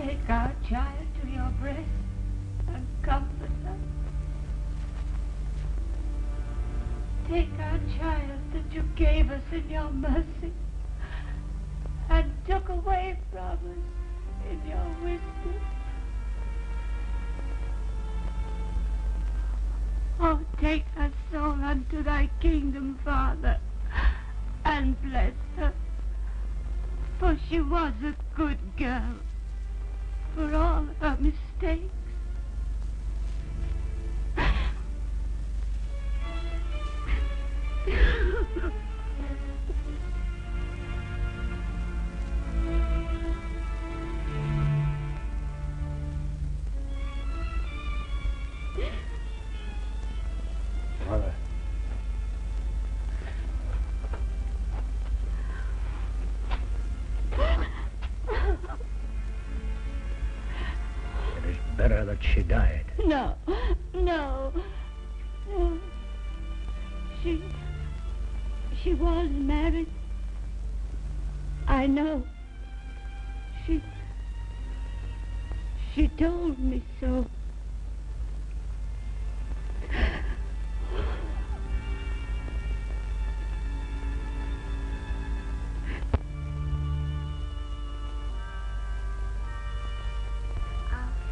Take our child to your breast and comfort her. Take our child that you gave us in your mercy and took away from us in your wisdom. Oh, take her soul unto thy kingdom, Father, and bless her. For she was a good girl, for all her mistakes. Mother. It is better that she died. No, no, no. She was married. I know. She told me so.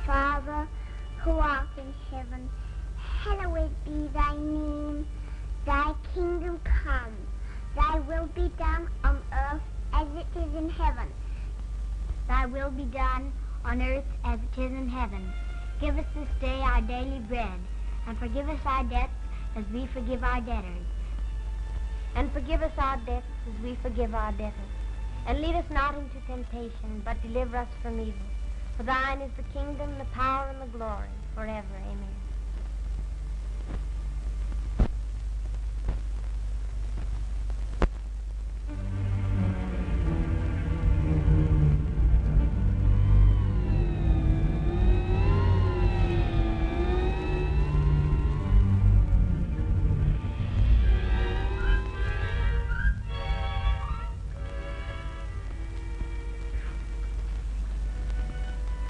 Father, who art in heaven, hallowed be thy name. Thy kingdom come, thy will be done on earth as it is in heaven. Thy will be done on earth as it is in heaven. Give us this day our daily bread, and forgive us our debts as we forgive our debtors. And forgive us our debts as we forgive our debtors. And lead us not into temptation, but deliver us from evil. For thine is the kingdom, the power, and the glory, forever. Amen.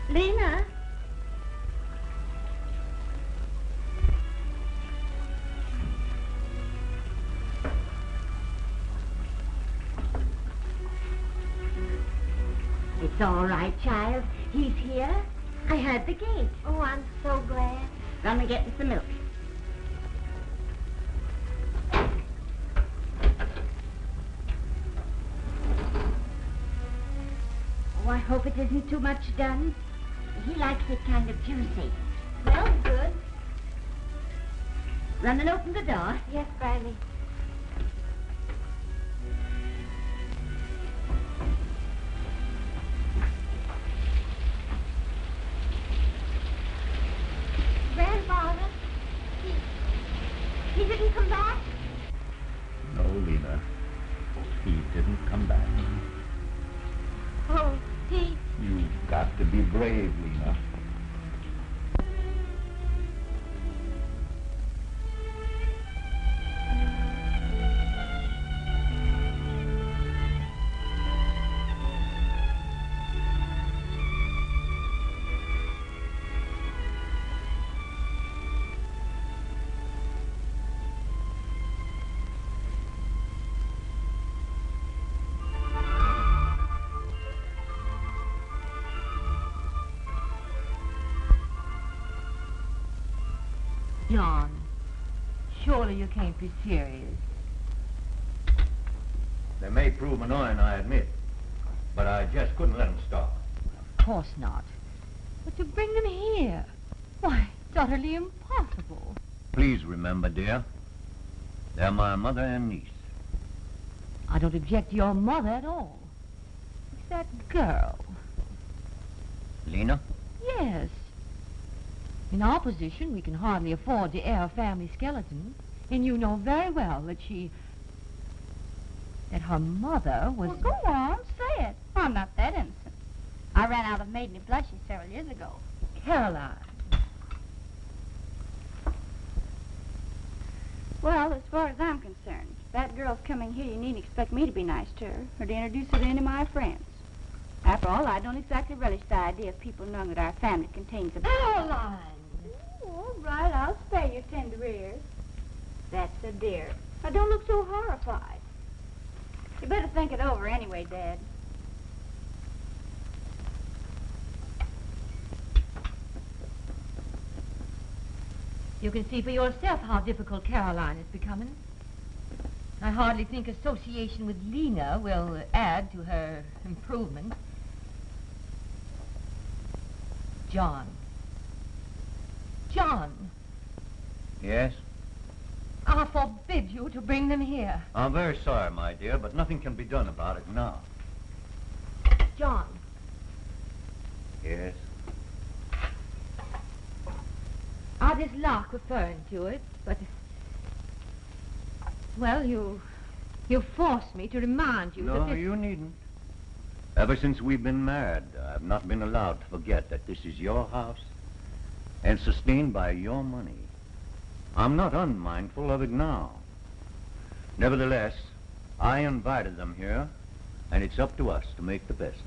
Lena? It's all right, child. He's here. I heard the gate. Oh, I'm so glad. Gonna get you some milk. Oh, I hope it isn't too much done. He likes it kind of juicy. Smells good. Run and open the door. Yes, Granny. Grandfather, he didn't come back? No, Lena. He didn't come back. Oh, he... You've got to be brave, Lena. John, surely you can't be serious. They may prove annoying, I admit. But I just couldn't let them stop. Of course not. But to bring them here, why, it's utterly impossible. Please remember, dear, they're my mother and niece. I don't object to your mother at all. It's that girl. Lena? Yes. In our position, we can hardly afford to air a family skeleton. And you know very well that that her mother was... Well, go on, say it. I'm not that innocent. I ran out of maidenly blushes several years ago. Caroline. Well, as far as I'm concerned, if that girl's coming here, you needn't expect me to be nice to her or to introduce her to any of my friends. After all, I don't exactly relish the idea of people knowing that our family contains a... Caroline! All right, I'll spare your tender ears. That's a dear. Now, don't look so horrified. You better think it over anyway, Dad. You can see for yourself how difficult Caroline is becoming. I hardly think association with Lena will add to her improvement. John. John, Yes? I forbid you to bring them here. I'm very sorry, my dear, but nothing can be done about it now. John, Yes? I dislike referring to it, but... Well, you forced me to remind you that No, this... you needn't. Ever since we've been married, I've not been allowed to forget that this is your house and sustained by your money. I'm not unmindful of it now. Nevertheless, I invited them here, and it's up to us to make the best.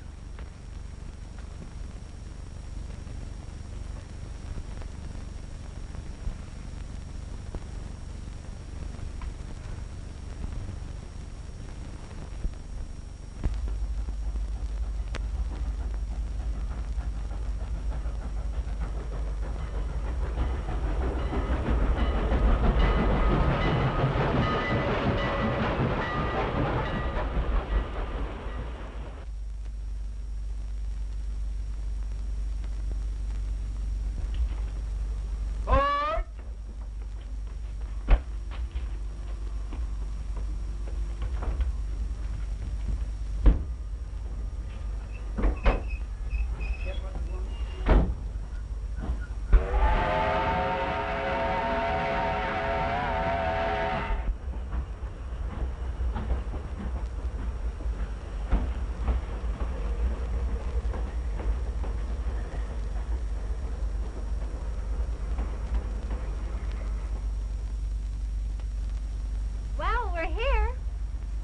Well, we're here.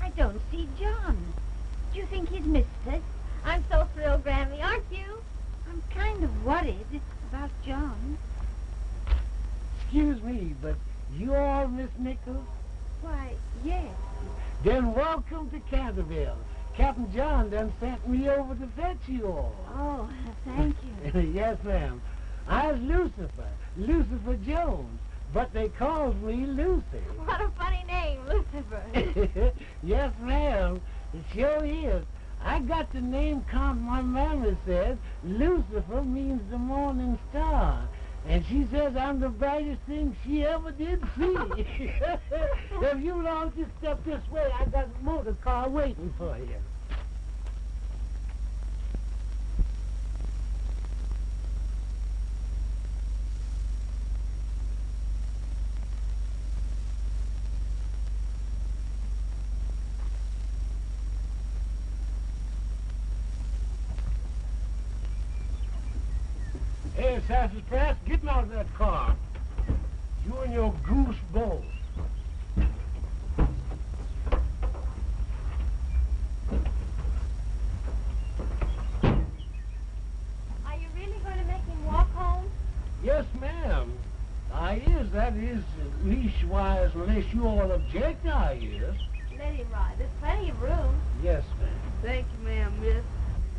I don't see John. Do you think he's missed us? I'm so thrilled, Grammy, aren't you? I'm kind of worried about John. Excuse me, but you all Miss Nichols? Why, yes. Then welcome to Canterville. Captain John done sent me over to fetch you all. Oh, thank you. Yes, ma'am. I's Lucifer Jones, but they calls me Lucy. What a funny name, Lucifer. Yes, ma'am. It sure is. I got the name 'cause my mammy said Lucifer means the morning star. And she says I'm the brightest thing she ever did see. If you'll all just step this way, I got a motor car waiting for you. Hey, Sassafras, get out of that car. You and your goose bowl. Are you really going to make him walk home? Yes, ma'am. That is, leash-wise, unless you all object, I is. Let him ride. There's plenty of room. Yes, ma'am. Thank you, ma'am, miss.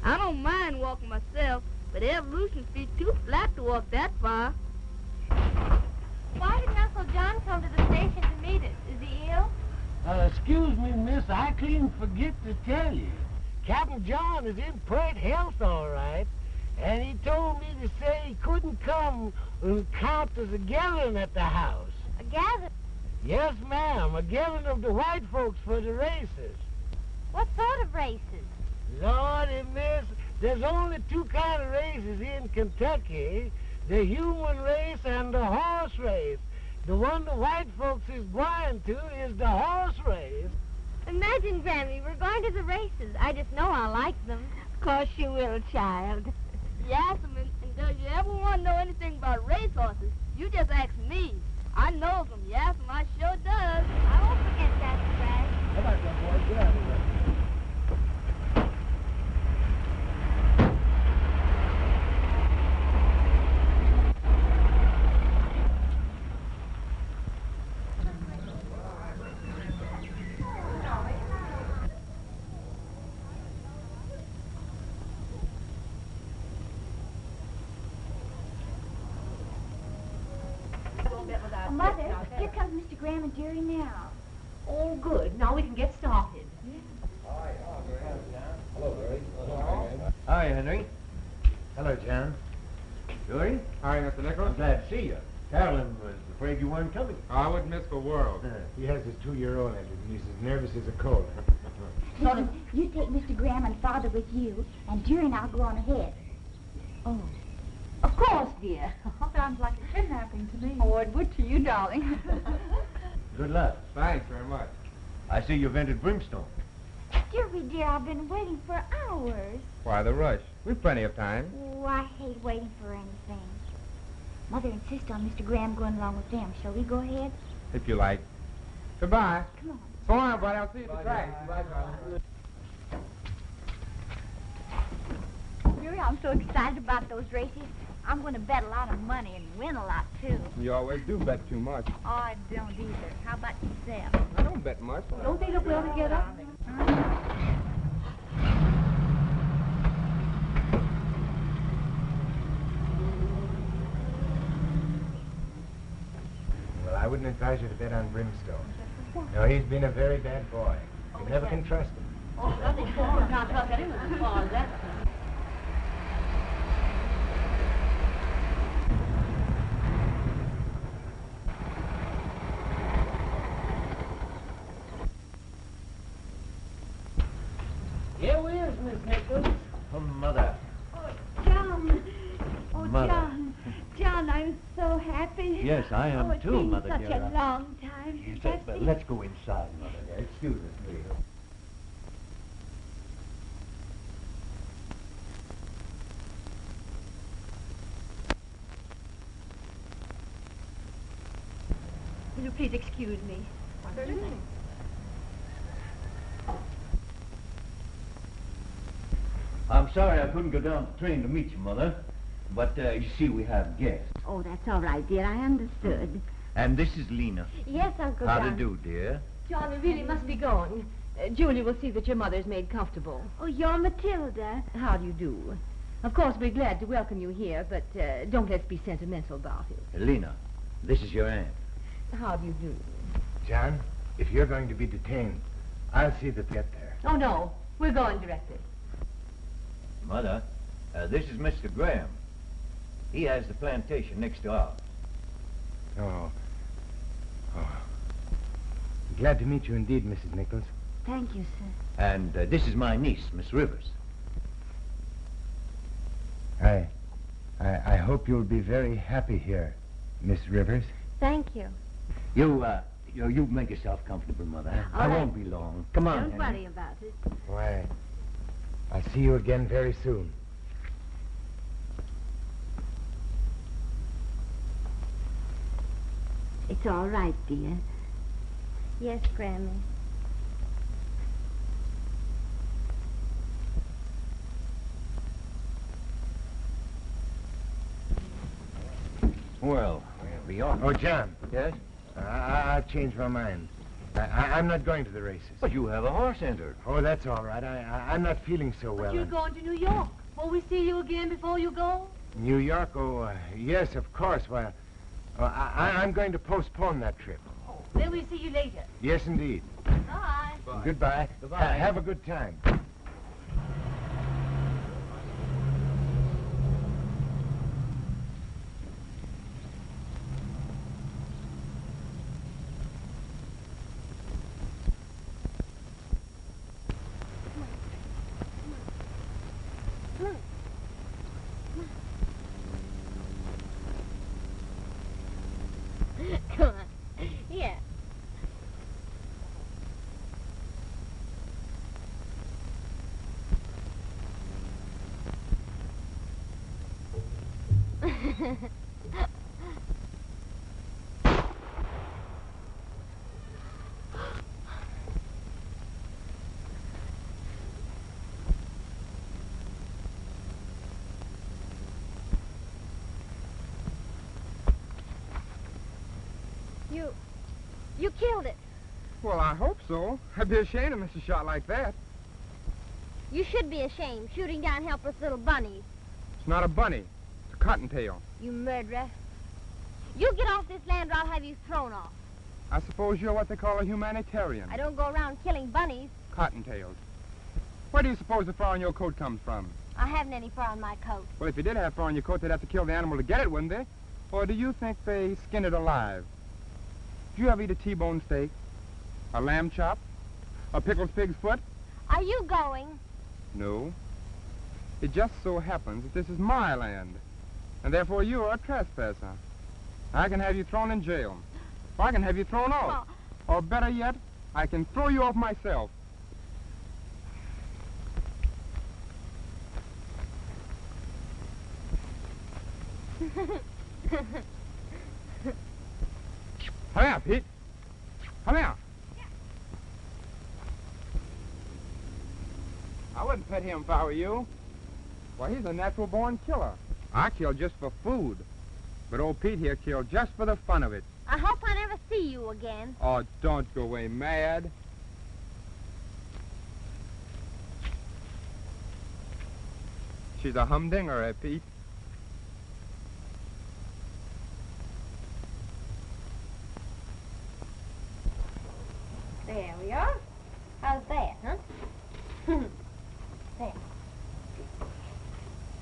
I don't mind walking myself, but Evolution's feet too flat to walk that far. Why didn't Uncle John come to the station to meet us? Is he ill? Excuse me, miss, I clean forget to tell you. Captain John is in great health, all right. And he told me to say he couldn't come and count as a gathering at the house. A gathering? Yes, ma'am, a gathering of the white folks for the races. What sort of races? Lordy, miss, there's only two kind of races in Kentucky, the human race and the horse race. The one the white folks is going to is the horse race. Imagine, Grammy, we're going to the races. I just know I'll like them. Of course you will, child. Yes, and does you ever want to know anything about racehorses, you just ask me. I know them, yes, I sure does. I won't forget that, Brad. Come on, boy, get out of here. Graham and Jerry now. Oh, good. Now we can get started. Hi, Henry. Hello, John. Joey? Hi, Mr. Nichols. I'm glad to see you. Carolyn was afraid you weren't coming. I wouldn't miss for worlds. He has his 2-year-old and he's as nervous as a colt. Listen, you take Mr. Graham and Father with you, and Jerry and I'll go on ahead. Oh. Of course, dear. Sounds like a kidnapping to me. Oh, it would to you, darling. Good luck. Thanks very much. I see you've entered Brimstone. Jerry, dear, I've been waiting for hours. Why the rush? We've plenty of time. Oh, I hate waiting for anything. Mother insists on Mr. Graham going along with them. Shall we go ahead? If you like. Goodbye. Come on. So long, buddy. I'll see you at the track. Bye, Jerry, I'm so excited about those races. I'm going to bet a lot of money and win a lot, too. You always do bet too much. Oh, I don't either. How about yourself? I don't bet much. Don't they look well together? Well, I wouldn't advise you to bet on Brimstone. No, he's been a very bad boy. You never can trust him. Oh, nothing. Can't trust anyone as far as that. Here we is, Miss Nichols. Oh, Mother. John. Oh, Mother. John, I'm so happy. Yes, I am It's too, been Mother such dear. a long time since I've seen Let's go inside, Mother. Excuse us, please. Will you please excuse me? I'm sorry I couldn't go down the train to meet you, Mother. But, you see, we have guests. Oh, that's all right, dear. I understood. And this is Lena. Yes, Uncle How John. to do, dear? John, we really must be going. Julie will see that your mother's made comfortable. Oh, you're Matilda. How do you do? Of course, we're glad to welcome you here, but don't let's be sentimental about it. Lena, this is your aunt. How do you do? John, if you're going to be detained, I'll see that they get there. Oh, no. We're going directly. Mother, this is Mr. Graham. He has the plantation next to ours. Oh. Glad to meet you indeed, Mrs. Nichols. Thank you, sir. And this is my niece, Miss Rivers. I hope you'll be very happy here, Miss Rivers. Thank you. You make yourself comfortable, Mother. All I right. won't be long. Come on, Don't Henry. worry about it. Why, I'll see you again very soon. It's all right, dear. Yes, Grammy. Well, we'll be on. Oh, John, Yes? I've changed my mind. I'm not going to the races. But you have a horse entered. Oh, that's all right. I'm not feeling so well. But you're going to New York. Will we see you again before you go? New York? Oh, yes, of course. Well, I'm going to postpone that trip. Then we'll see you later. Yes, indeed. Bye. Goodbye. Goodbye. Have a good time. Come on. Yeah. You killed it. Well, I hope so. I'd be ashamed to miss a shot like that. You should be ashamed, shooting down helpless little bunnies. It's not a bunny. It's a cottontail. You murderer. You get off this land or I'll have you thrown off. I suppose you're what they call a humanitarian. I don't go around killing bunnies. Cottontails. Where do you suppose the fur on your coat comes from? I haven't any fur on my coat. Well, if you did have fur on your coat, they'd have to kill the animal to get it, wouldn't they? Or do you think they skin it alive? Do you ever eat a T-bone steak? A lamb chop? A pickled pig's foot? Are you going? No. It just so happens that this is my land, and therefore you are a trespasser. I can have you thrown in jail. Or I can have you thrown off. Or better yet, I can throw you off myself. Come here, Pete. Come here. I wouldn't pet him if I were you. Why, he's a natural-born killer. I kill just for food. But old Pete here killed just for the fun of it. I hope I never see you again. Oh, don't go away mad. She's a humdinger, eh, Pete? There we are. How's that, huh? There.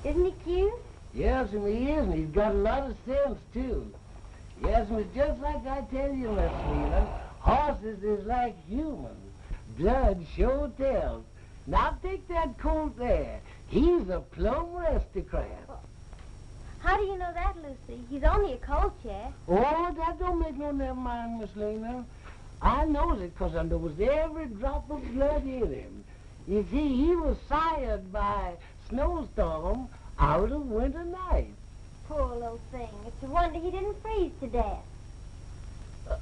Isn't he cute? Yes, and he is, and he's got a lot of sense, too. Yes, and it's just like I tell you, Miss Leland, horses is like humans. Blood sure tells. Now take that colt there. He's a plumb aristocrat. How do you know that, Lucy? He's only a colt, yeah? Oh, that don't make no never mind, Miss Lena. I knows it 'cause I knows every drop of blood in him. You see, he was sired by Snowstorm out of Winter Night. Poor little thing. It's a wonder he didn't freeze to death.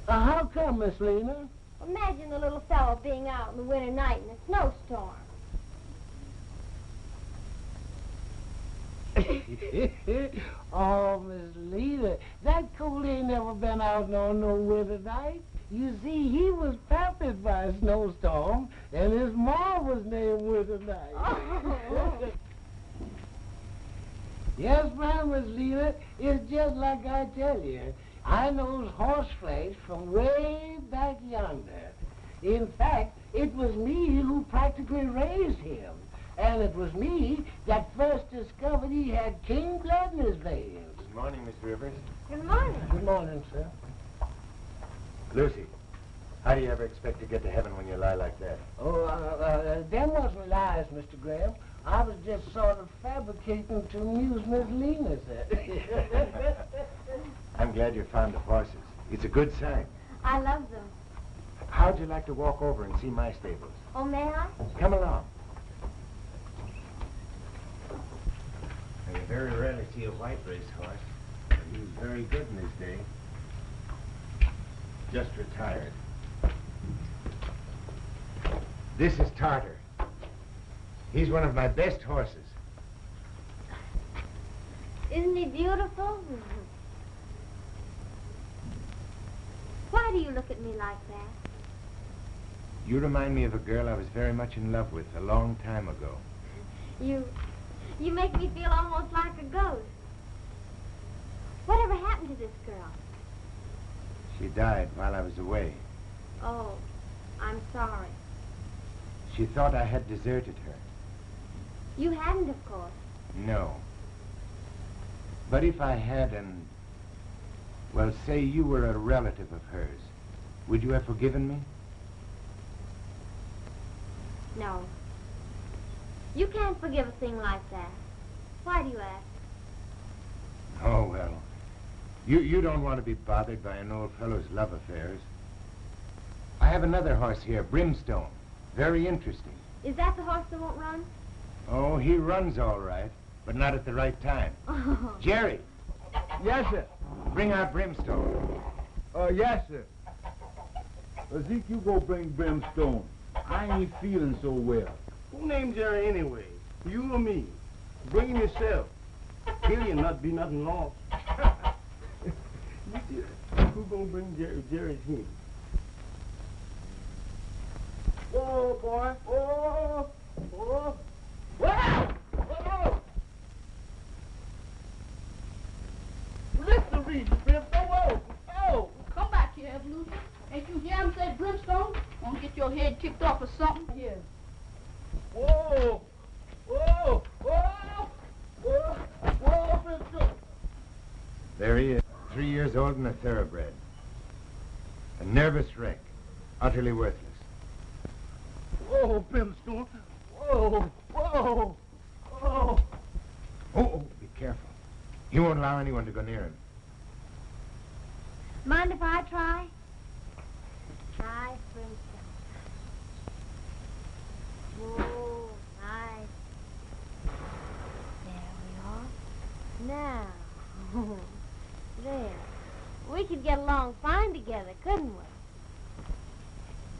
How come, Miss Lena? Imagine the little fellow being out in the winter night in a snowstorm. Oh, Miss Lena, that colt ain't never been out on no winter night. You see, he was pampered by a snowstorm, and his ma was named Winter Night. Oh. Yes, ma'am, Miss Lena, it's just like I tell you. I knows horseflesh from way back yonder. In fact, it was me who practically raised him. And it was me that first discovered he had king blood in his veins. Good morning, Miss Rivers. Good morning. Good morning, sir. Lucy, how do you ever expect to get to heaven when you lie like that? Oh, them wasn't lies, Mr. Graham. I was just sort of fabricating to amuse Miss Lena, sir. I'm glad you're fond of horses. It's a good sign. I love them. How'd you like to walk over and see my stables? Oh, may I? Come along. You very rarely see a white racehorse. He was very good in his day. Just retired. This is Tartar. He's one of my best horses. Isn't he beautiful? Why do you look at me like that? You remind me of a girl I was very much in love with a long time ago. You make me feel almost like a ghost. Whatever happened to this girl? She died while I was away. Oh, I'm sorry. She thought I had deserted her. You hadn't, of course. No. But if I had and, well, say you were a relative of hers, would you have forgiven me? No. You can't forgive a thing like that. Why do you ask? Oh, well, you don't want to be bothered by an old fellow's love affairs. I have another horse here, Brimstone. Very interesting. Is that the horse that won't run? Oh, he runs all right, but not at the right time. Oh. Jerry, Yes, sir. bring out Brimstone. Yes, sir. Zeke, you go bring Brimstone. I ain't feeling so well. Who named Jerry anyway? You or me? Bring him yourself. Kill you, not be nothing lost. Who gonna bring Jerry's him? Oh, boy. Oh, oh. Wow! Oh! Listen to me, Brimstone. Oh, oh. Come back here, Lucy. Ain't you hear him say Brimstone? Won't get your head kicked off or something? Here. Whoa! Whoa! Whoa! Whoa! Whoa, Brimstone! There he is, 3 years old and a thoroughbred. A nervous wreck, utterly worthless. Whoa, Brimstone. Whoa, whoa, whoa. Oh, be careful. He won't allow anyone to go near him. Mind if I try? Nice, Brimstone. Whoa, nice. There we are. Now, there. We could get along fine together, couldn't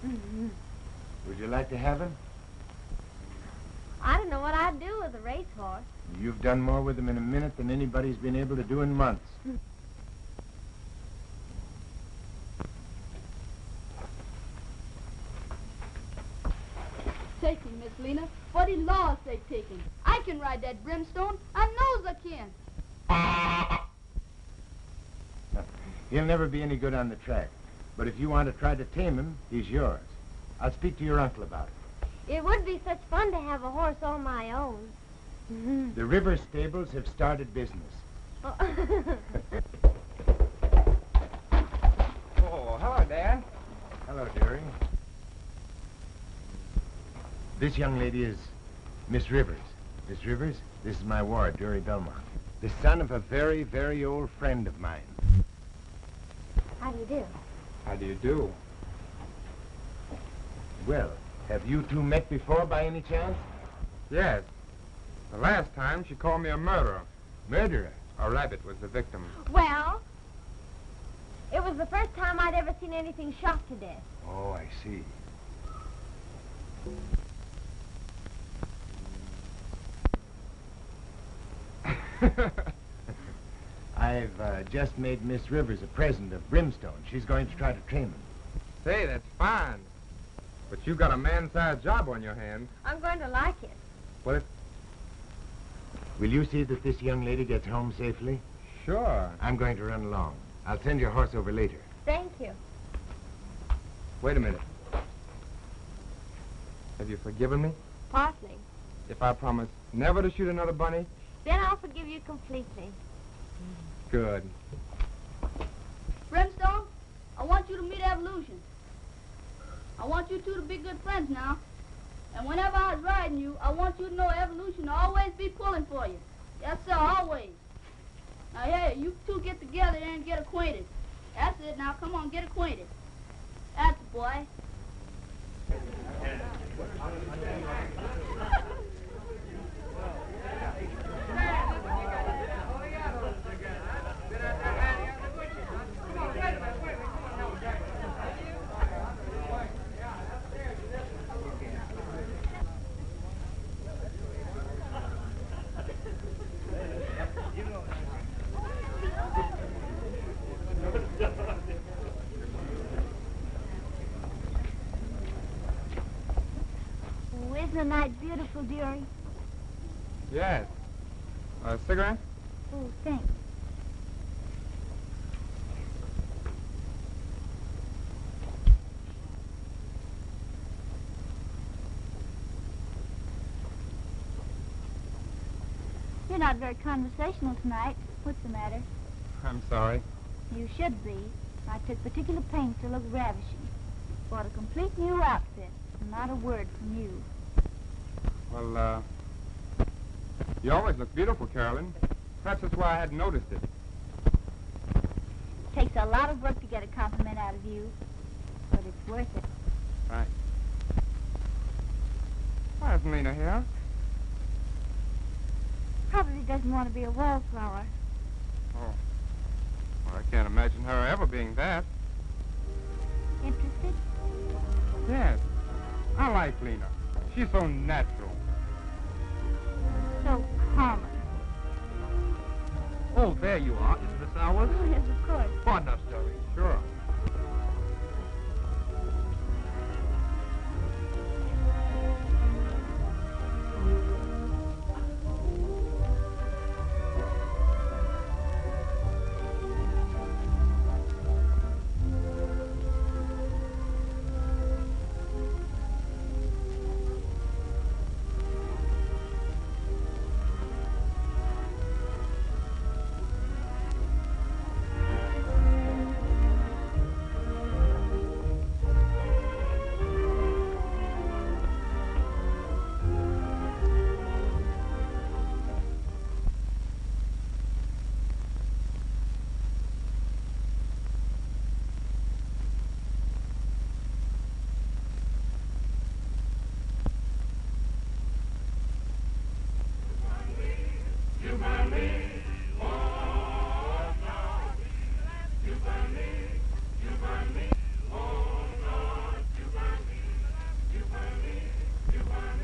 we? Would you like to have him? I don't know what I'd do with a racehorse. You've done more with him in a minute than anybody's been able to do in months. Take him, Miss Lena. For the law's sake, take him. I can ride that Brimstone. I knows I can. He'll never be any good on the track. But if you want to try to tame him, he's yours. I'll speak to your uncle about it. It would be such fun to have a horse all my own. The River Stables have started business. Oh, hello, Dad. Hello, dearie. This young lady is Miss Rivers. Miss Rivers, this is my ward, Dury Belmont. The son of a very, very old friend of mine. How do you do? How do you do? Well, have you two met before by any chance? Yes. The last time she called me a murderer. Murderer? A rabbit was the victim. Well, it was the first time I'd ever seen anything shot to death. Oh, I see. I've just made Miss Rivers a present of Brimstone. She's going to try to train him. Say, that's fine. But you got a man-sized job on your hands. I'm going to like it. Well, Will you see that this young lady gets home safely? Sure. I'm going to run along. I'll send your horse over later. Thank you. Wait a minute. Have you forgiven me? Partly. If I promise never to shoot another bunny? Then I'll forgive you completely. Good. Brimstone, I want you to meet Evolution. I want you two to be good friends now. And whenever I was riding you, I want you to know Evolution will always be pulling for you. Yes, sir, always. Now, hey, you two get together and get acquainted. That's it. Now, come on, get acquainted. That's the boy. Isn't the night beautiful, dearie? Yes. A cigarette? Oh, thanks. You're not very conversational tonight. What's the matter? I'm sorry. You should be. I took particular pains to look ravishing. Bought a complete new outfit, and not a word from you. Well, you always look beautiful, Carolyn. Perhaps that's why I hadn't noticed it. Takes a lot of work to get a compliment out of you, but it's worth it. Right. Why isn't Lena here? Probably doesn't want to be a wallflower. Oh. Well, I can't imagine her ever being that. Interested? Yes. I like Lena. She's so natural. So common. Oh, there you are. Is Miss Ours? Oh, yes, of course. Pardon us, Dory. Sure.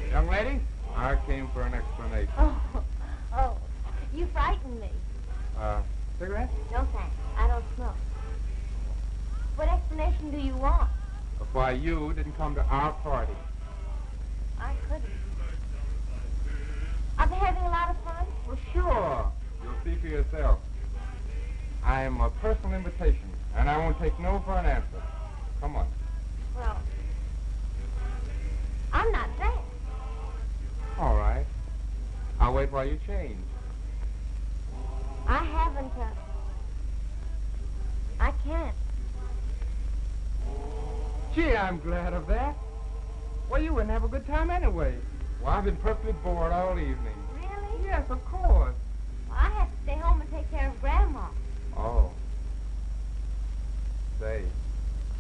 Young lady, I came for an explanation. Oh, you frightened me. Cigarette? No thanks, I don't smoke. What explanation do you want? Of why you didn't come to our party. I couldn't. Are they having a lot of fun? Well, sure. You'll see for yourself. I am a personal invitation, and I won't take no for an answer. Come on. Well, I'm not dressed. All right. I'll wait while you change. I haven't, I can't. Gee, I'm glad of that. Well, you wouldn't have a good time anyway. Well, I've been perfectly bored all evening. Really? Yes, of course. Well, I have to stay home and take care of Grandma. Oh. Say,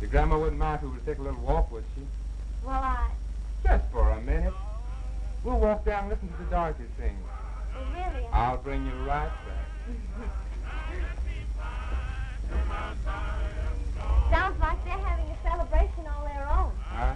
your grandma wouldn't mind if we would take a little walk, would she? Well, Just for a minute. We'll walk down and listen to the Dorothy sing. Well, really? I'll bring you right back. Sounds like they're having a celebration all their own. Uh-huh.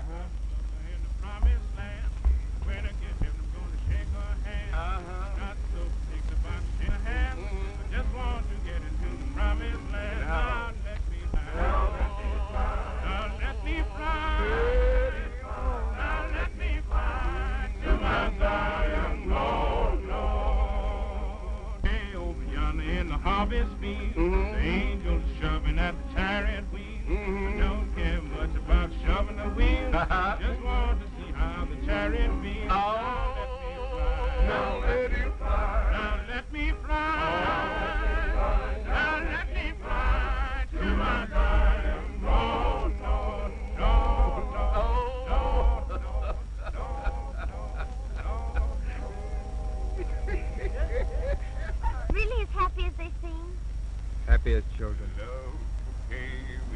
Harvest field, the angels shoving at the chariot wheel. I don't care much about shoving the wheel. Just want to see how the chariot feels. Now let me fly. Now let me fly. Now let me fly to my Zion. No, no, no, no, no, Really as happy as they seem? Happy as children. Love came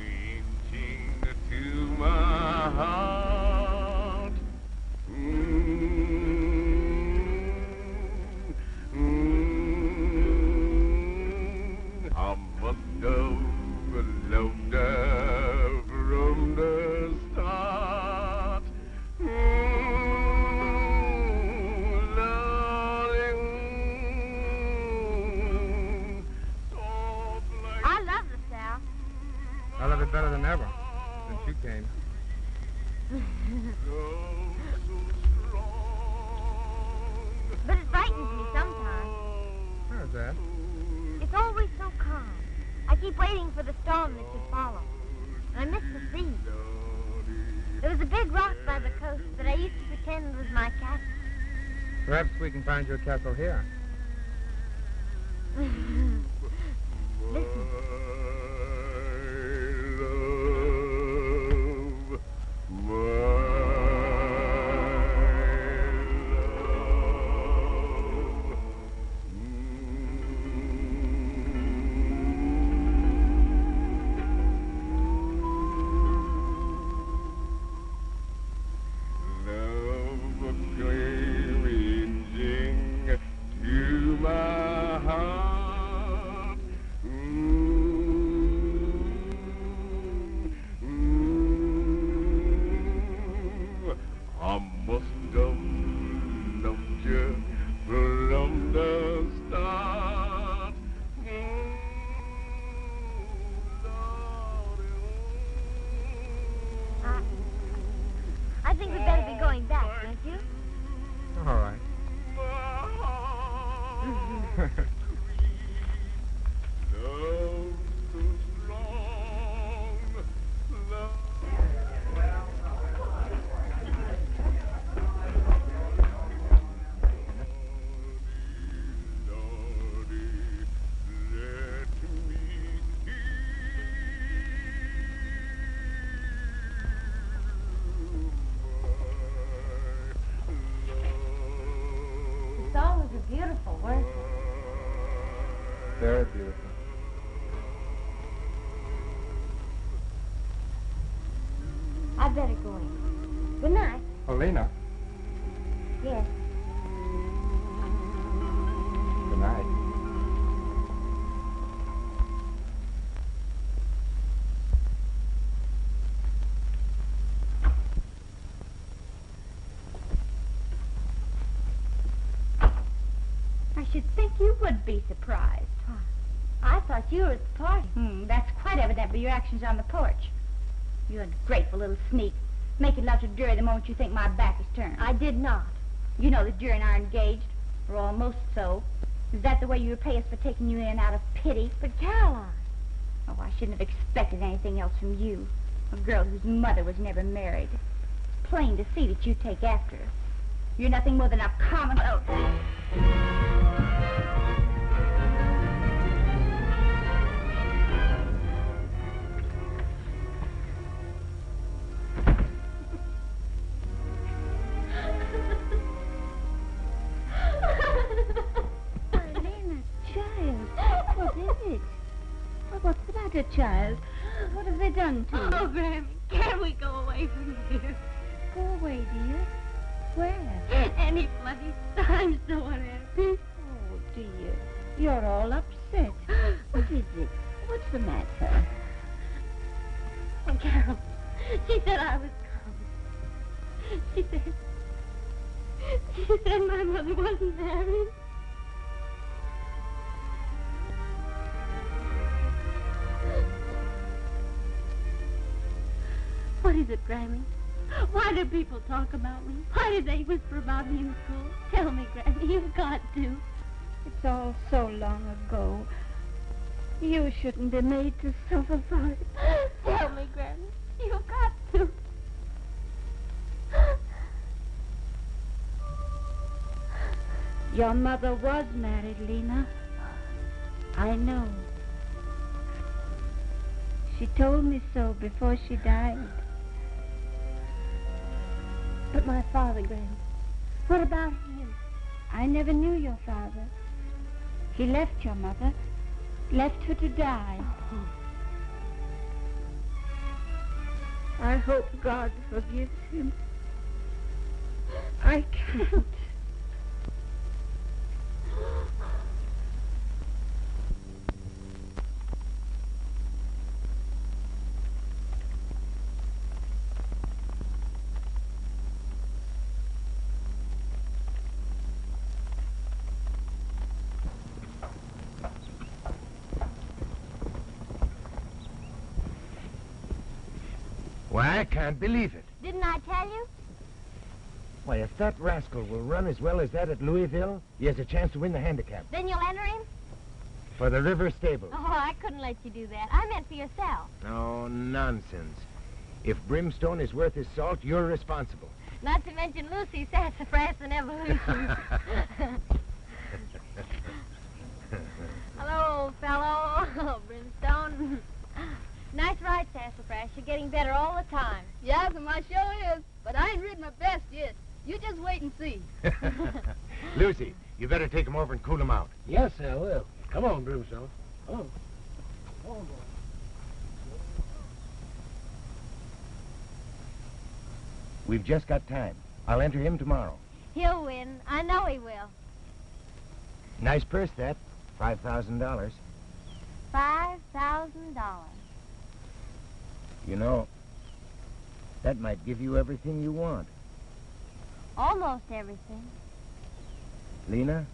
into my heart. I must have loved her from the start. I love the South. I love it better than ever since you came. But it frightens me sometimes. How's that? It's always so calm. I keep waiting for the storm that should follow. And I miss the sea. There was a big rock by the coast that I used to pretend was my castle. Perhaps we can find your castle here. Listen. I think we'd better be going back, don't you? All right. The songs are beautiful, weren't they? Very beautiful. I better go in. Good night. Helena, Yes. good night. should think you would be surprised. I thought you were at the party. That's quite evident by your actions on the porch. You ungrateful little sneak. Making love to Jury the moment you think my back is turned. I did not. You know that Jury and I are engaged, or almost so. Is that the way you repay us for taking you in out of pity? But Caroline... Oh, I shouldn't have expected anything else from you. A girl whose mother was never married. It's plain to see that you take after her. You're nothing more than a common... What's the matter, child? What have they done to you? Oh, Grammy, can't we go away from here? Go away, dear. Where? Any place. I'm so unhappy. Oh, dear. You're all upset. What is it? What's the matter? Oh, Carol, she said I was coming. She said my mother wasn't married. What is it, Grammy? Why do people talk about me? Why do they whisper about me in school? Tell me, Grammy, you've got to. It's all so long ago. You shouldn't be made to suffer for it. Tell me, Granny. You've got to. Your mother was married, Lena. I know. She told me so before she died. But my father, Granny. What about him? I never knew your father. He left your mother, left her to die. Oh. I hope God forgives him. I can't. Why, I can't believe it. Didn't I tell you? Why, if that rascal will run as well as that at Louisville, he has a chance to win the handicap. Then you'll enter him? For the River Stable. Oh, I couldn't let you do that. I meant for yourself. No, nonsense. If Brimstone is worth his salt, you're responsible. Not to mention Lucy's sassafras and evolution. Hello, old fellow. Brimstone. Nice ride, Sassafras. You're getting better all the time. Yes, and my show is. But I ain't ridden my best yet. You just wait and see. Lucy, you better take him over and cool him out. Yes, I will. Come on, Brimstone. Come on. Come on, boy. We've just got time. I'll enter him tomorrow. He'll win. I know he will. Nice purse, that. $5,000. $5,000. You know, that might give you everything you want. Almost everything. Lena,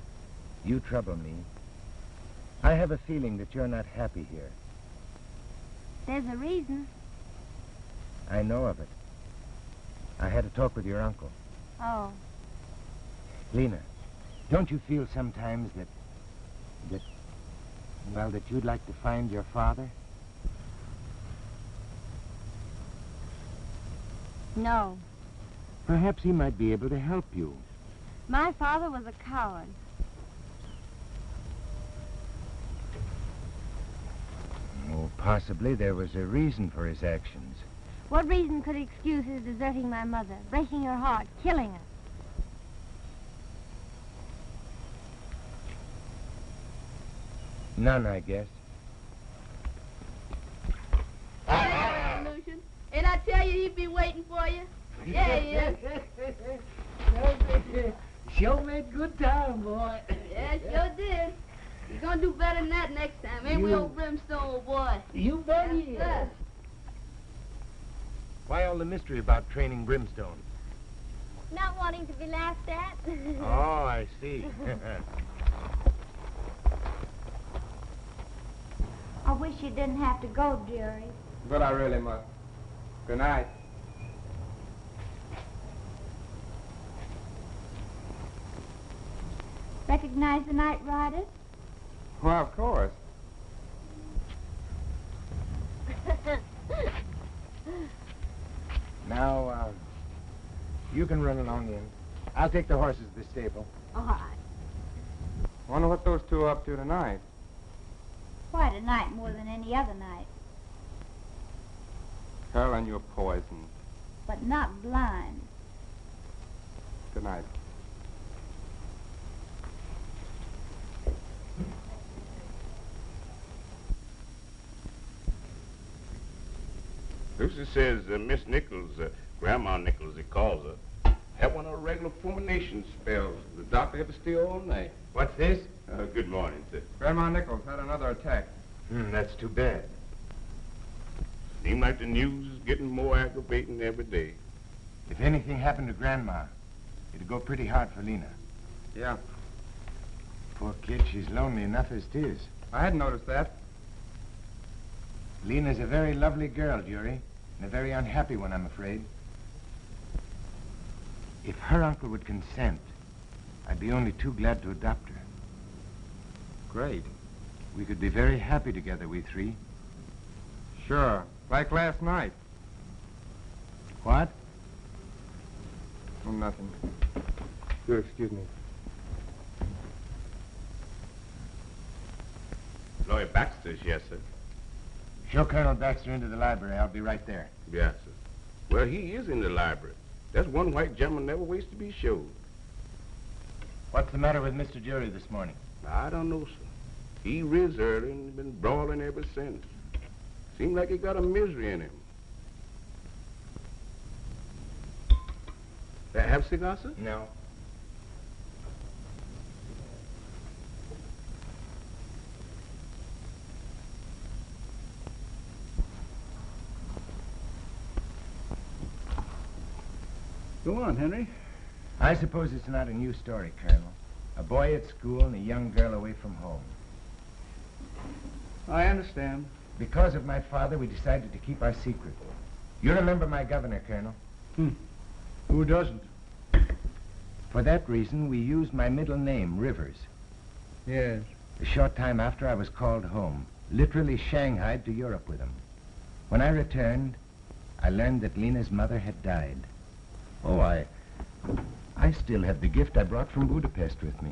you trouble me. I have a feeling that you're not happy here. There's a reason. I know of it. I had a talk with your uncle. Oh. Lena, don't you feel sometimes that you'd like to find your father? No. Perhaps he might be able to help you. My father was a coward. Oh, possibly there was a reason for his actions. What reason could excuse his deserting my mother, breaking her heart, killing her? None, I guess. Lucian. And I tell you, he'd be waiting for you. Yeah, he is. Sure made good time, boy. Yeah, sure did. You're gonna do better than that next time, ain't we, old Brimstone, old boy? You bet he is. Yes. Why all the mystery about training Brimstone? Not wanting to be laughed at. Oh, I see. wish you didn't have to go, Jerry. But I really must. Good night. Recognize the night riders? Well, of course. Now, you can run along in. I'll take the horses to the stable. All right. Wonder what those two are up to tonight. Why tonight more than any other night? Caroline, you're poisoned. But not blind. Good night. Lucy says Miss Nichols, Grandma Nichols, he calls her, had one of her regular fulmination spells. The doctor had to stay all night. What's this? Good morning, sir. Grandma Nichols had another attack. That's too bad. Seems like the news is getting more aggravating every day. If anything happened to Grandma, it'd go pretty hard for Lena. Yeah. Poor kid, she's lonely enough as it is. I hadn't noticed that. Lena's a very lovely girl, Jury, and a very unhappy one, I'm afraid. If her uncle would consent, I'd be only too glad to adopt her. Great. We could be very happy together, we three. Sure. Like last night. What? Oh, nothing. You'll excuse me. Lawyer Baxter's, yes, sir. Show Colonel Baxter into the library. I'll be right there. Yes, sir. Well, he is in the library. That's one white gentleman never waits to be showed. What's the matter with Mr. Jury this morning? I don't know, sir. He riz early and been brawling ever since. Seems like he got a misery in him. Have a cigar, sir? No. Go on, Henry. I suppose it's not a new story, Colonel. A boy at school and a young girl away from home. I understand. Because of my father, we decided to keep our secret. You remember my governor, Colonel? Who doesn't? For that reason, we used my middle name, Rivers. Yes. A short time after, I was called home, literally shanghaied to Europe with him. When I returned, I learned that Lena's mother had died. Oh, I still have the gift I brought from Budapest with me.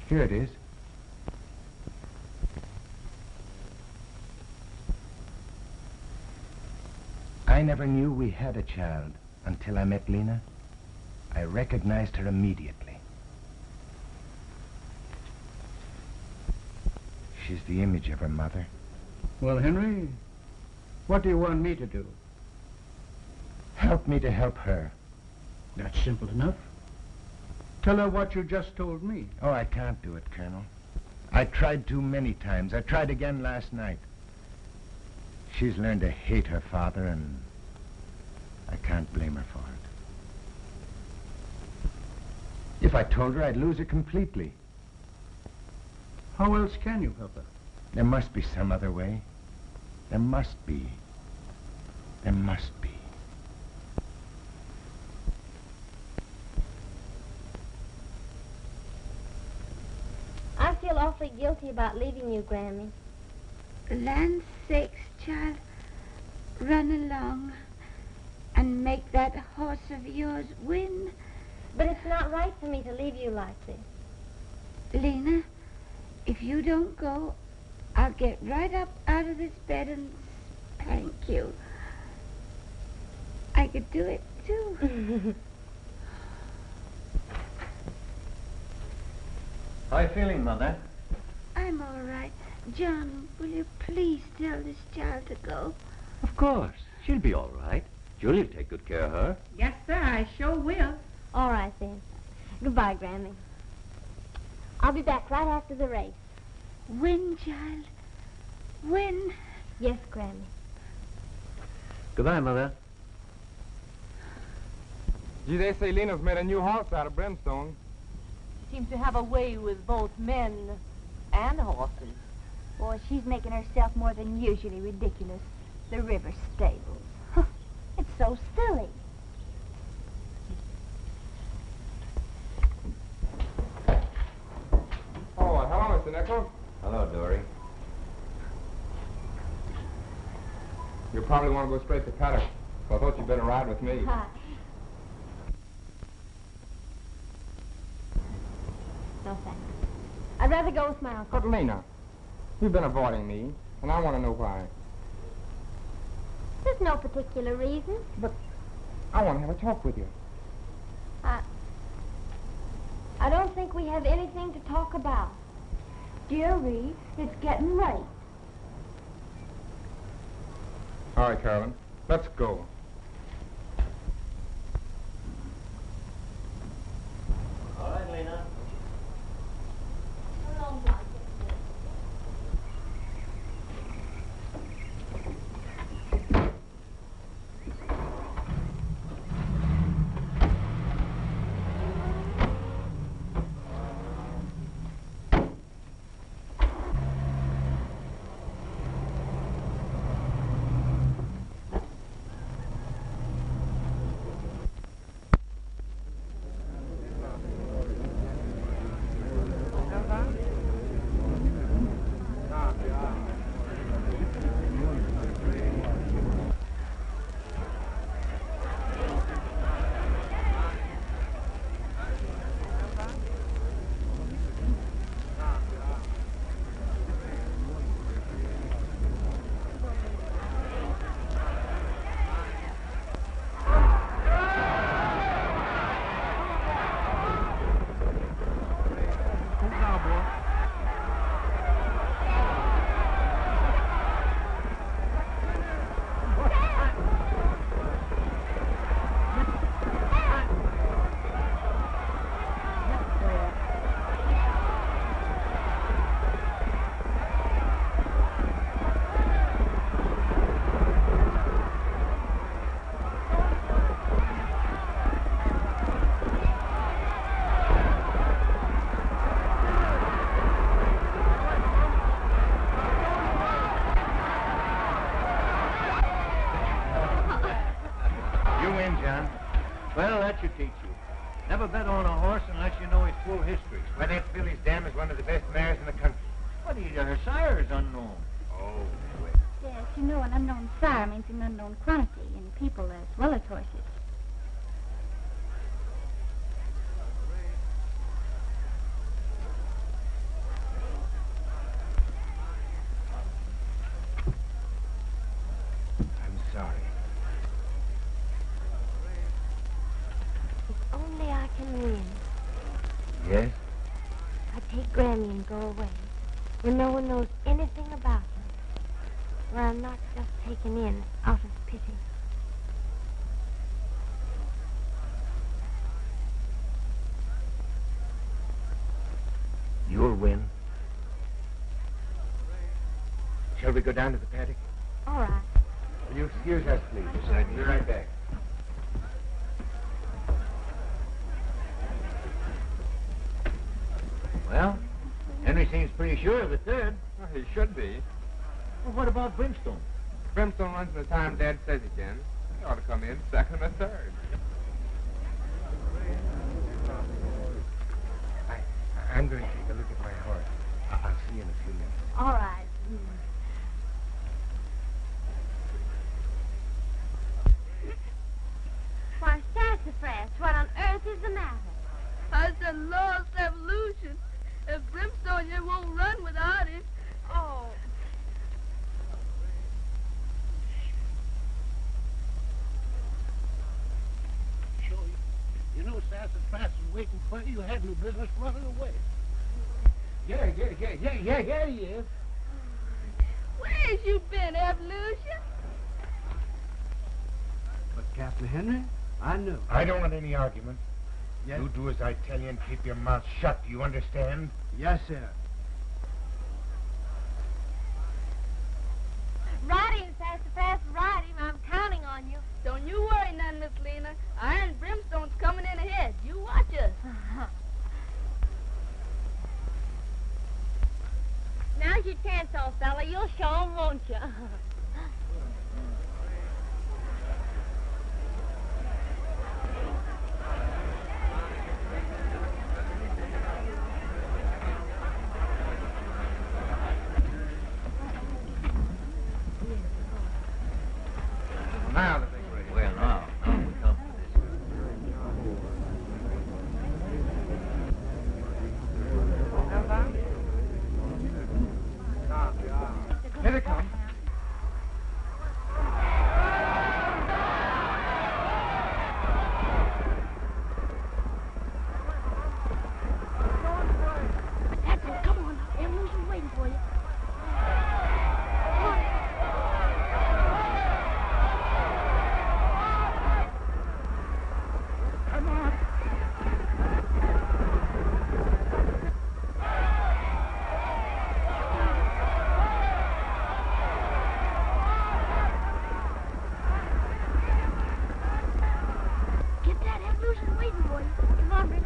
Here it is. I never knew we had a child until I met Lena. I recognized her immediately. She's the image of her mother. Well, Henry, what do you want me to do? Help me to help her. That's simple enough. Tell her what you just told me. Oh, I can't do it, Colonel. I tried too many times. I tried again last night. She's learned to hate her father, and I can't blame her for it. If I told her, I'd lose her completely. How else can you help her? There must be some other way. There must be. There must be. I feel awfully guilty about leaving you, Grammy. Land's sakes, child, run along and make that horse of yours win. But it's not right for me to leave you like this. Lena, if you don't go, I'll get right up out of this bed and spank you. I could do it, too. How are you feeling, Mother? I'm all right. John, will you please tell this child to go? Of course. She'll be all right. Julie'll take good care of her. Yes, sir, I sure will. All right, then. Goodbye, Grammy. I'll be back right after the race. Win, child. Win. Yes, Grammy. Goodbye, Mother. Gee, they say Lena's made a new horse out of brimstone. Seems to have a way with both men and horses. Boy, she's making herself more than usually ridiculous. The river stables. It's so silly. Oh, hello, Mr. Nichols. Hello, Dory. You probably want to go straight to Paddock, so I thought you'd better ride with me. Hi. No thanks. I'd rather go with my uncle. But Lena, you've been avoiding me, and I want to know why. There's no particular reason. But I want to have a talk with you. I don't think we have anything to talk about. Dearie, it's getting late. All right, Carolyn, let's go. All right, Lena. Well, that should teach you. Never bet on a horse unless you know his full history. Why, that Philly's Dam is one of the best mares in the country. But her sire is unknown. Oh, well. Yes, you know, an unknown sire means an unknown quantity in people as well as horses. I'm sorry. If only I can win. Yes? I take Granny and go away, where no one knows anything about her, where I'm not just taken in out of pity. You'll win. Shall we go down to the paddock? All right. Will you excuse us, please? I'll be right back. Well, Henry seems pretty sure of the third. Well, he should be. Well, what about Brimstone? Brimstone runs in the time Dad says he can. He ought to come in second or third. I'm going to take a look at my horse. I'll see you in a few minutes. All right. Why, Sassafras, what on earth is the matter? I said lost evolution. If Brimstone here won't run without it. Oh. Sure, you know Sassafras is waiting for you. You had no business running away. Yeah, he is. Where's you been, Evolution? But Captain Henry, I know. I don't want any argument. Yes. You do as I tell you and keep your mouth shut. Do you understand? Yes, sir. Ride him, Sassafras, ride him. I'm counting on you. Don't you worry none, Miss Lena. Iron Brimstone's coming in ahead. You watch us. Now Now's your chance, old fella. You'll show 'em, won't you? Now the big race. Well, now we come to this. Here they come. That's it. Come on. Evolution's waiting for you. Come on. Get that. Evolution's waiting for you. Come on, Brim.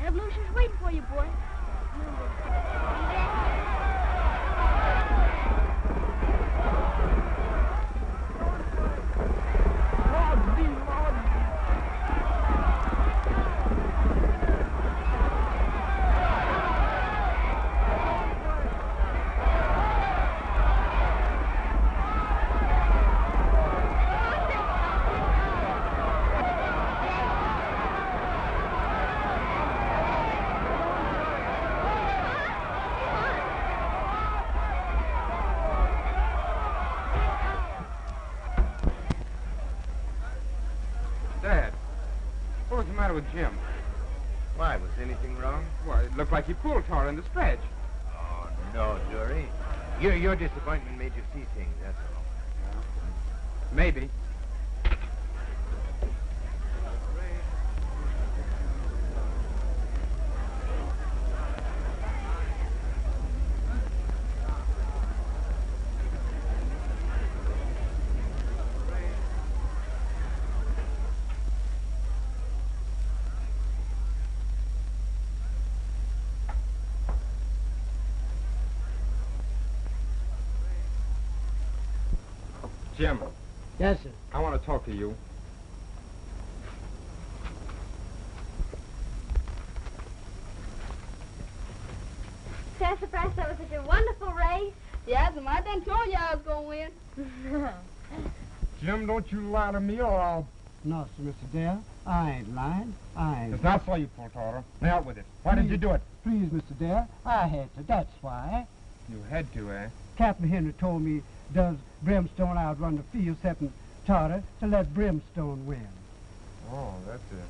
Evolution's waiting for you, boy. Dad, what was the matter with Jim? Why, was anything wrong? Well, it looked like he pulled Tara in the stretch. Oh, no, Jury. Your disappointment made you see things, that's all. Maybe. Jim, Yes, sir. I want to talk to you. Sassafras, that was such a wonderful race. Yes, and I done told you I was going to win. Jim, don't you lie to me or I'll... No, sir, Mr. Dale. I ain't lying. I ain't. It's not so you pulled Tara. Now out with it. Why did you do it? Please, Mr. Dale, I had to. That's why. You had to, eh? Captain Henry told me does Brimstone outrun the field, excepting Tartar, to let Brimstone win. Oh, that's it.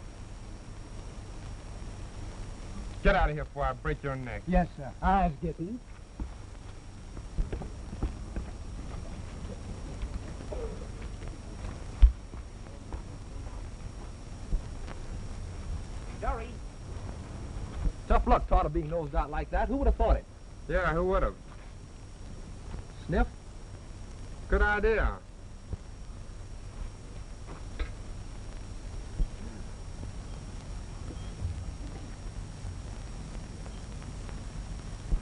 Get out of here before I break your neck. Yes, sir. I's getting. Dory. Tough luck, Tartar being nosed out like that. Who would have thought it? Yeah, who would have? Sniff? Good idea.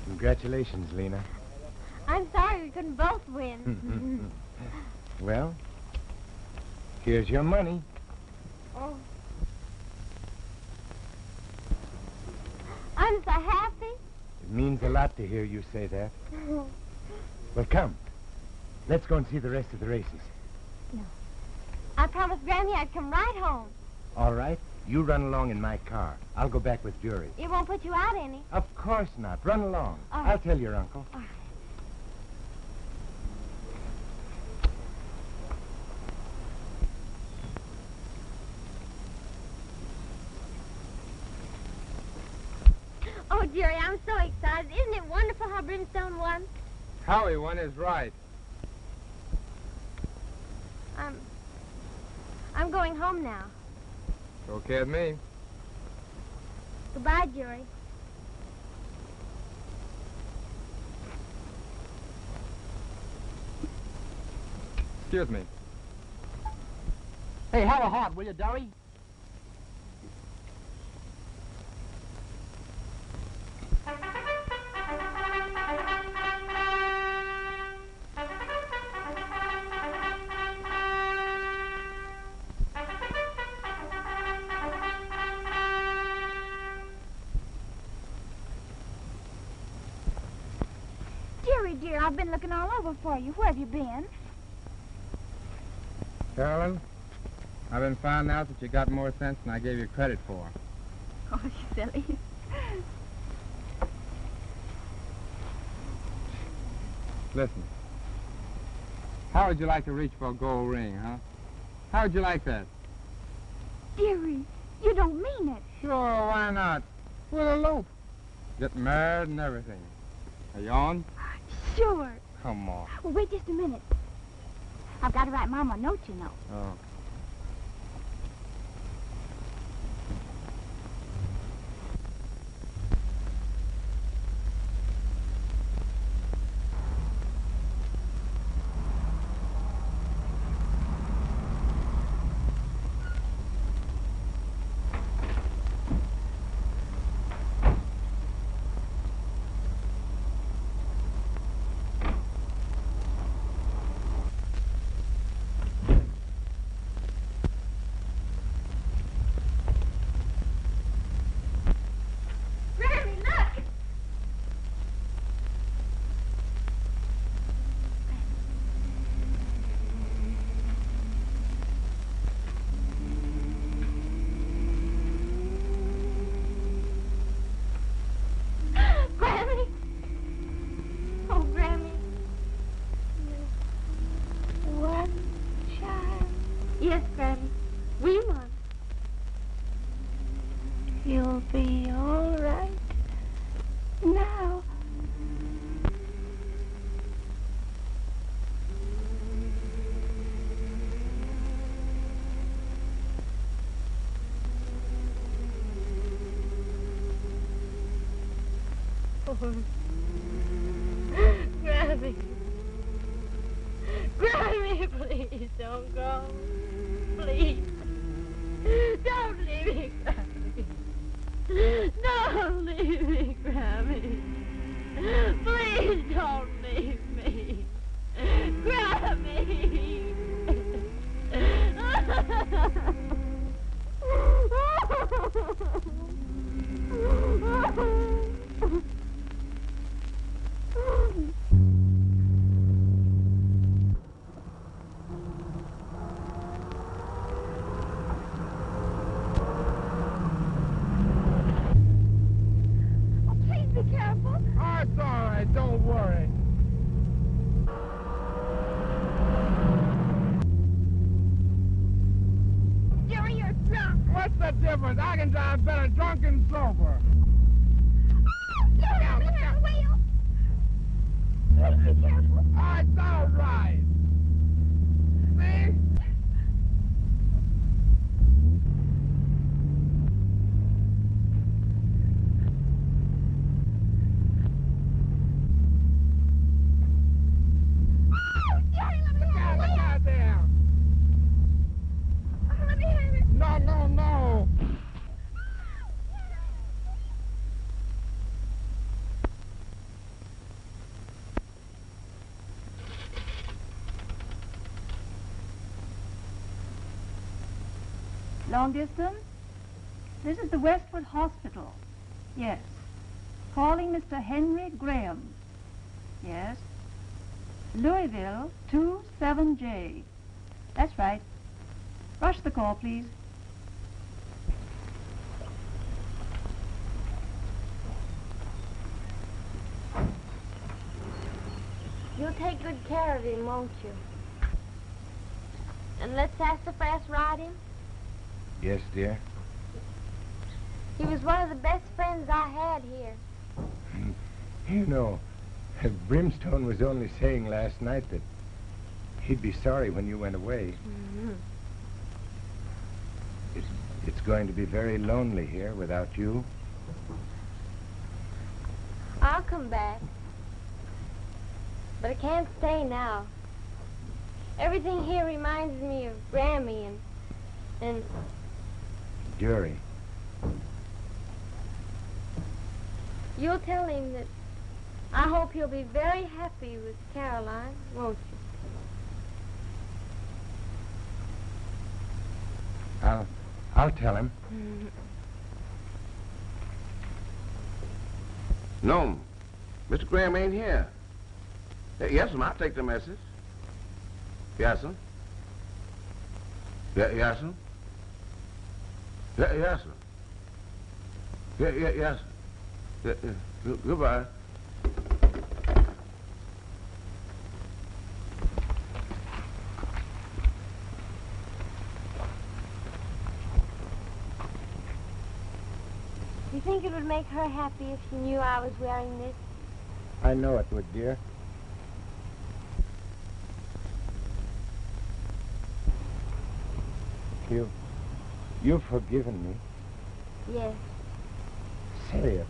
Congratulations, Lena. I'm sorry we couldn't both win. Well, here's your money. Oh. I'm so happy. It means a lot to hear you say that. Well, come. Let's go and see the rest of the races. No. I promised Granny I'd come right home. All right. You run along in my car. I'll go back with Jury. It won't put you out any. Of course not. Run along. All right. I'll tell your uncle. All right. Oh, Jerry, I'm so excited. Isn't it wonderful how Brimstone won? How he won is right. I'm going home now. Okay with me. Goodbye, Jerry. Excuse me. Hey, have a heart, will you, Derry? Jerry, dear, I've been looking all over for you. Where have you been? Carolyn, I've been finding out that you got more sense than I gave you credit for. Oh, silly. Listen. How would you like to reach for a gold ring, huh? How would you like that? Dearie, you don't mean it. Sure, why not? We'll elope. Get married and everything. Are you on? Sure. Come on. Well, wait just a minute. I've got to write Mama a note, you know. Oh. Yes, Granny. We must. You'll be all right now. Granny. Granny, please don't go. Please. Don't leave me, Granny. Don't leave me, Granny. Please don't leave me. Granny. Please be careful. Oh, it's all right. Don't worry. Jerry, you're drunk. What's the difference? I can drive better drunk than sober. Look out, look out. Wheel. Please be careful. Oh, it's all right. See? Jerry, let me have it. Look out there. Let me have it. No, no, no. Long distance? This is the Westwood Hospital. Yes. Calling Mr. Henry Graham. Yes. Louisville 27J. That's right. Rush the call, please. You'll take good care of him, won't you? And let Sassafras ride him? Yes, dear. He was one of the best friends I had here. You know, Brimstone was only saying last night that he'd be sorry when you went away. Mm-hmm. It's going to be very lonely here without you. I'll come back. But I can't stay now. Everything here reminds me of Grammy and... Dury. You'll tell him that I hope he'll be very happy with Caroline, won't you? I'll tell him. No, Mr. Graham ain't here. Yes, sir, I'll take the message. Yes, sir. Yes, sir. Yes, sir. Yes, sir. Goodbye. Do you think it would make her happy if she knew I was wearing this? I know it would, dear. You've forgiven me. Yes. Say it.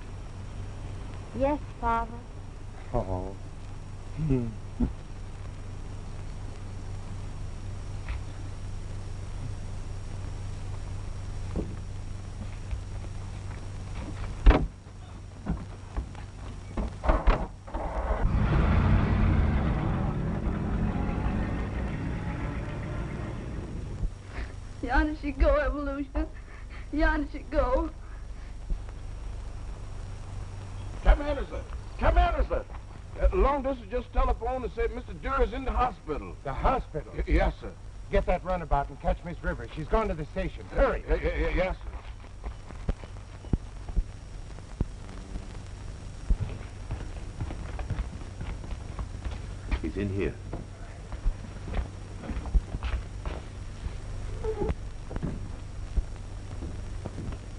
Yes, Father. Oh. Yonder she go, Evolution. Yonder she go. Come in, sir. Come in, sir. Long distance just telephoned and said Mr. Dury's in the hospital. The hospital? Yes, sir. Get that runabout and catch Miss Rivers. She's gone to the station. Hurry. Yes, sir. He's in here.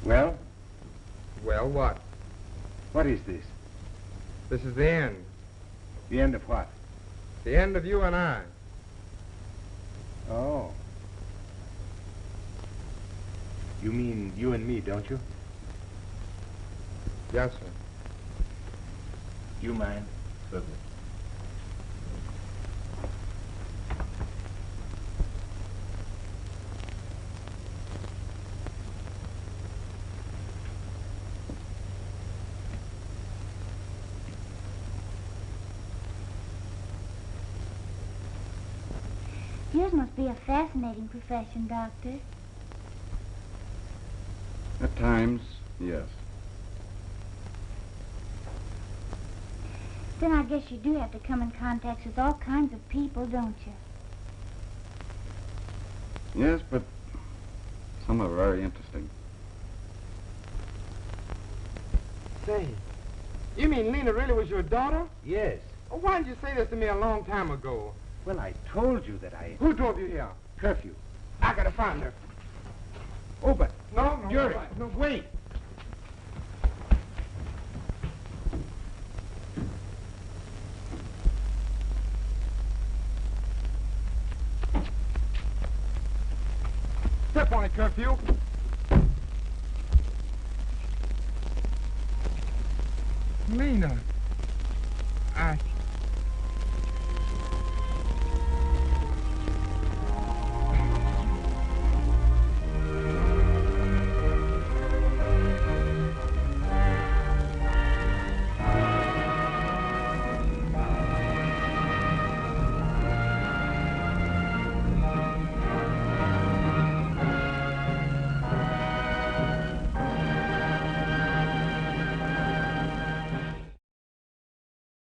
Well? Well, what? What is this? This is the end. The end of what? The end of you and I. Oh. You mean you and me, don't you? Yes, sir. You mind? Certainly. Yours must be a fascinating profession, Doctor. At times, yes. Then I guess you do have to come in contact with all kinds of people, don't you? Yes, but some are very interesting. Say, you mean Lena really was your daughter? Yes. Oh, why didn't you say this to me a long time ago? Well, I told you that I... Who drove you here? Curfew. I gotta find her. Oh, but... No, Dury. No, wait. Step on it, Curfew. Lena, I